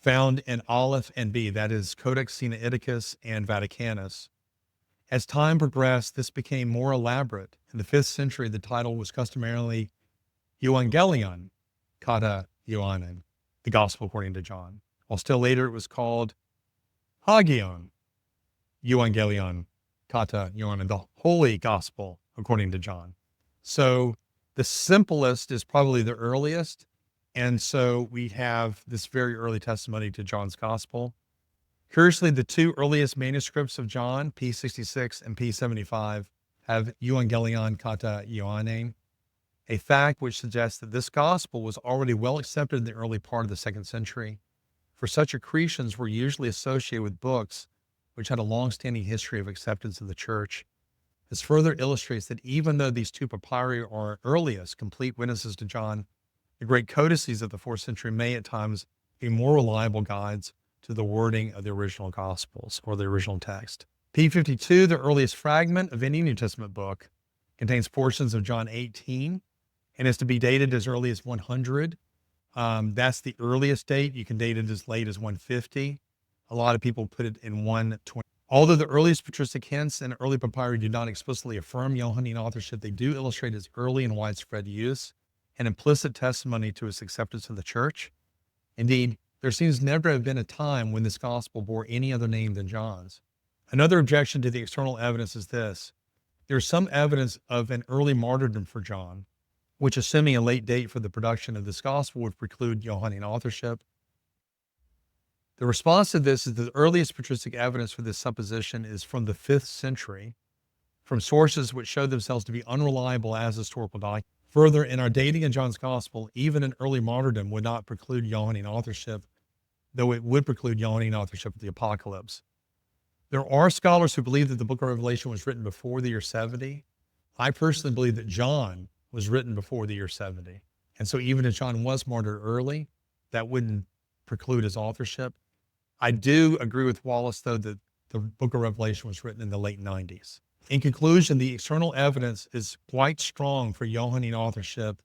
found in Aleph and B, that is Codex Sinaiticus and Vaticanus. As time progressed, this became more elaborate. In the 5th century, the title was customarily Evangelion Kata Ioannan, the Gospel according to John, while still later it was called Hagion Evangelion Kata Ioannan, the Holy Gospel according to John. So the simplest is probably the earliest, and so we have this very early testimony to John's Gospel. Curiously, the two earliest manuscripts of John, P66 and P75, have Evangelion Kata Ioannan, a fact which suggests that this gospel was already well accepted in the early part of the 2nd century, for such accretions were usually associated with books which had a long-standing history of acceptance of the church. This further illustrates that even though these two papyri are earliest complete witnesses to John, the great codices of the 4th century may at times be more reliable guides to the wording of the original Gospels or the original text. P52, the earliest fragment of any New Testament book, contains portions of John 18 and is to be dated as early as 100. That's the earliest date. You can date it as late as 150. A lot of people put it in 120. Although the earliest patristic hints and early papyri do not explicitly affirm Johannine authorship, they do illustrate its early and widespread use and implicit testimony to its acceptance in the church. Indeed, there seems never to have been a time when this gospel bore any other name than John's. Another objection to the external evidence is this. There is some evidence of an early martyrdom for John, which, assuming a late date for the production of this gospel, would preclude Johannine authorship. The response to this is that the earliest patristic evidence for this supposition is from the 5th century, from sources which show themselves to be unreliable as historical documents. Further, in our dating of John's gospel, even an early martyrdom would not preclude Johannine authorship, though it would preclude Johannine authorship of the Apocalypse. There are scholars who believe that the book of Revelation was written before the year 70. I personally believe that John was written before the year 70. And so even if John was martyred early, that wouldn't preclude his authorship. I do agree with Wallace, though, that the book of Revelation was written in the late 90s. In conclusion, the external evidence is quite strong for Johannine authorship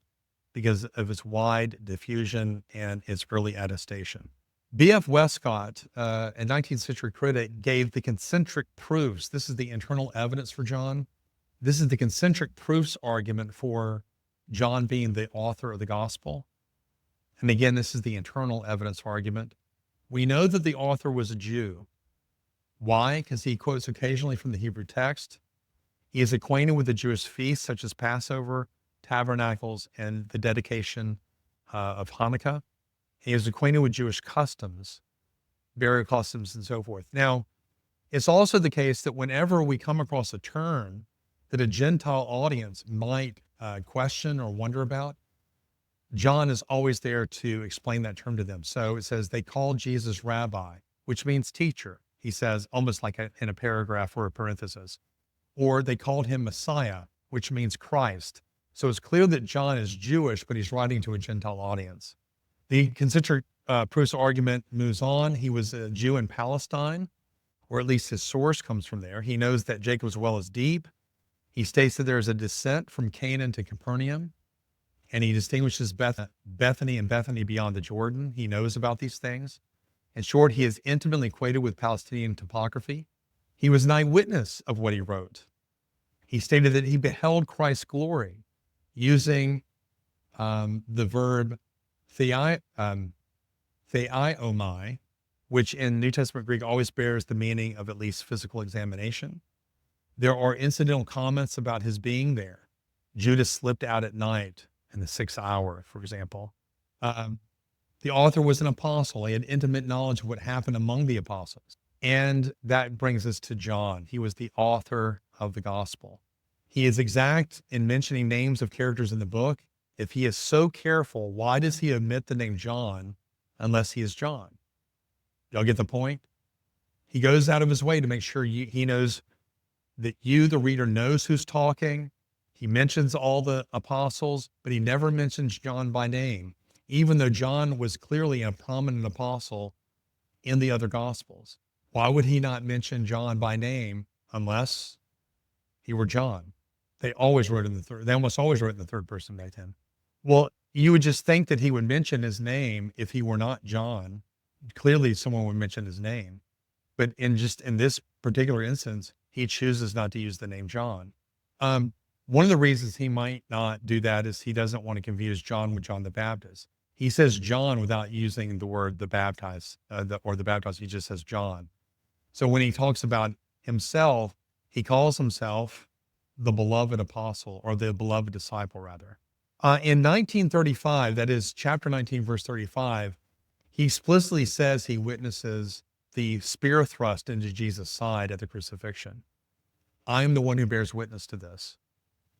because of its wide diffusion and its early attestation. B.F. Westcott, a 19th century critic, gave the concentric proofs. This is the internal evidence for John. This is the concentric proofs argument for John being the author of the gospel. And again, this is the internal evidence argument. We know that the author was a Jew. Why? Because he quotes occasionally from the Hebrew text. He is acquainted with the Jewish feasts such as Passover, Tabernacles, and the dedication of Hanukkah. He is acquainted with Jewish customs, burial customs, and so forth. Now, it's also the case that whenever we come across a term that a Gentile audience might question or wonder about, John is always there to explain that term to them. So it says they called Jesus rabbi, which means teacher. He says almost like in a paragraph or a parenthesis. Or they called him Messiah, which means Christ. So it's clear that John is Jewish, but he's writing to a Gentile audience. The concentric proofs argument moves on. He was a Jew in Palestine, or at least his source comes from there. He knows that Jacob's well is deep. He states that there is a descent from Canaan to Capernaum, and he distinguishes Bethany and Bethany beyond the Jordan. He knows about these things. In short, he is intimately acquainted with Palestinian topography. He was an eyewitness of what he wrote. He stated that he beheld Christ's glory using the verb theaiomai, which in New Testament Greek always bears the meaning of at least physical examination. There are incidental comments about his being there. Judas slipped out at night in the 6th hour, for example. The author was an apostle. He had intimate knowledge of what happened among the apostles. And that brings us to John. He was the author of the gospel. He is exact in mentioning names of characters in the book. If he is so careful, why does he omit the name John unless he is John? Y'all get the point? He goes out of his way to make sure he knows that you, the reader, knows who's talking. He mentions all the apostles, but he never mentions John by name, even though John was clearly a prominent apostle in the other gospels. Why would he not mention John by name unless he were John? They almost wrote in the third. They almost always wrote in the third person back then. Well, you would just think that he would mention his name if he were not John. Clearly, someone would mention his name. But in this particular instance, he chooses not to use the name John. One of the reasons he might not do that is he doesn't want to confuse John with John the Baptist. He says John without using the word the baptized, or the baptized. He just says John. So when he talks about himself, he calls himself the beloved apostle, or the beloved disciple, rather. In 1935, that is chapter 19, verse 35, he explicitly says he witnesses the spear thrust into Jesus' side at the crucifixion. I am the one who bears witness to this.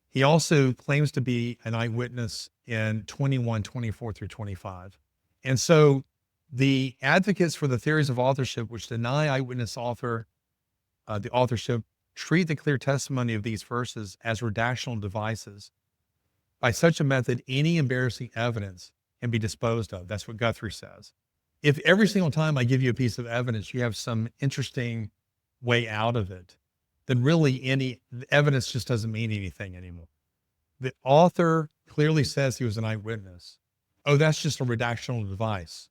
He also claims to be an eyewitness in 21, 24 through 25. And so the advocates for the theories of authorship, which deny eyewitness the authorship, treat the clear testimony of these verses as redactional devices. By such a method, any embarrassing evidence can be disposed of. That's what Guthrie says. If every single time I give you a piece of evidence, you have some interesting way out of it, then really the evidence just doesn't mean anything anymore. The author clearly says he was an eyewitness. Oh, that's just a redactional device.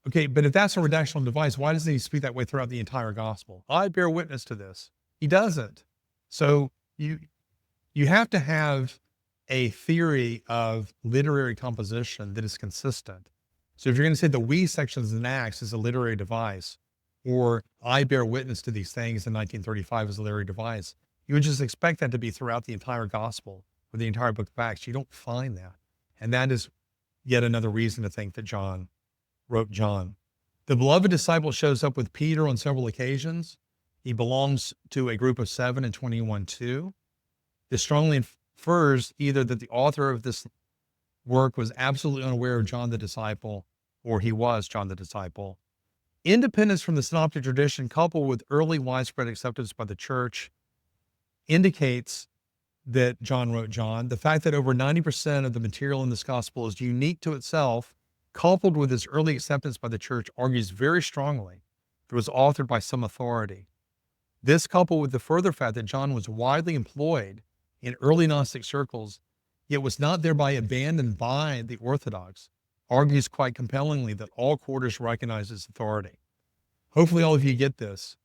Okay, but if that's a redactional device, why doesn't he speak that way throughout the entire gospel? I bear witness to this. He doesn't. So you have to have a theory of literary composition that is consistent. So if you're going to say the we sections in Acts is a literary device, or I bear witness to these things in 1935 as a literary device, you would just expect that to be throughout the entire gospel or the entire book of Acts. You don't find that. And that is yet another reason to think that John wrote John. The beloved disciple shows up with Peter on several occasions. He belongs to a group of 7 in 21:2. This strongly infers either that the author of this work was absolutely unaware of John the disciple, or he was John the disciple. Independence from the synoptic tradition, coupled with early widespread acceptance by the church, indicates that John wrote John. The fact that over 90% of the material in this gospel is unique to itself, coupled with its early acceptance by the church, argues very strongly that it was authored by some authority. This, coupled with the further fact that John was widely employed in early Gnostic circles, yet was not thereby abandoned by the Orthodox, argues quite compellingly that all quarters recognize its authority. Hopefully all of you get this.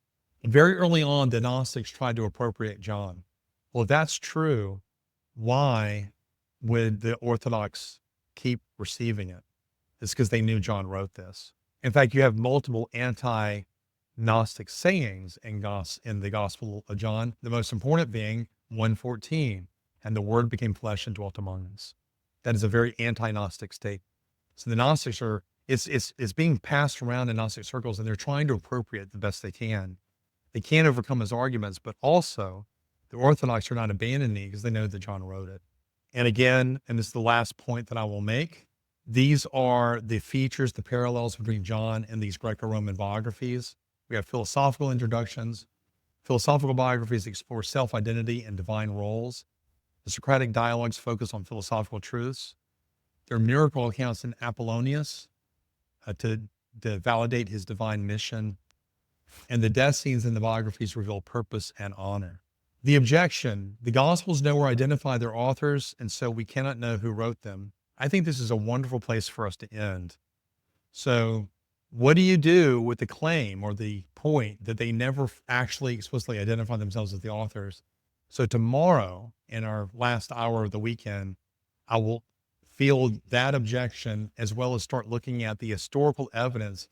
Very early on, the Gnostics tried to appropriate John. Well, if that's true, why would the Orthodox keep receiving it? It's because they knew John wrote this. In fact, you have multiple anti-Gnostic sayings in the Gospel of John, the most important being 1:14, and the Word became flesh and dwelt among us. That is a very anti-Gnostic state. So the Gnostics it's being passed around in Gnostic circles, and they're trying to appropriate it the best they can. They can't overcome his arguments, but also the Orthodox are not abandoning it because they know that John wrote it. And again, and this is the last point that I will make, these are the features, the parallels between John and these Greco-Roman biographies. We have philosophical introductions. Philosophical biographies explore self-identity and divine roles. The Socratic dialogues focus on philosophical truths. There are miracle accounts in Apollonius to validate his divine mission. And the death scenes in the biographies reveal purpose and honor. The objection, the Gospels nowhere identify their authors, and so we cannot know who wrote them. I think this is a wonderful place for us to end. So what do you do with the claim or the point that they never actually explicitly identify themselves as the authors? So tomorrow, in our last hour of the weekend, I will field that objection as well as start looking at the historical evidence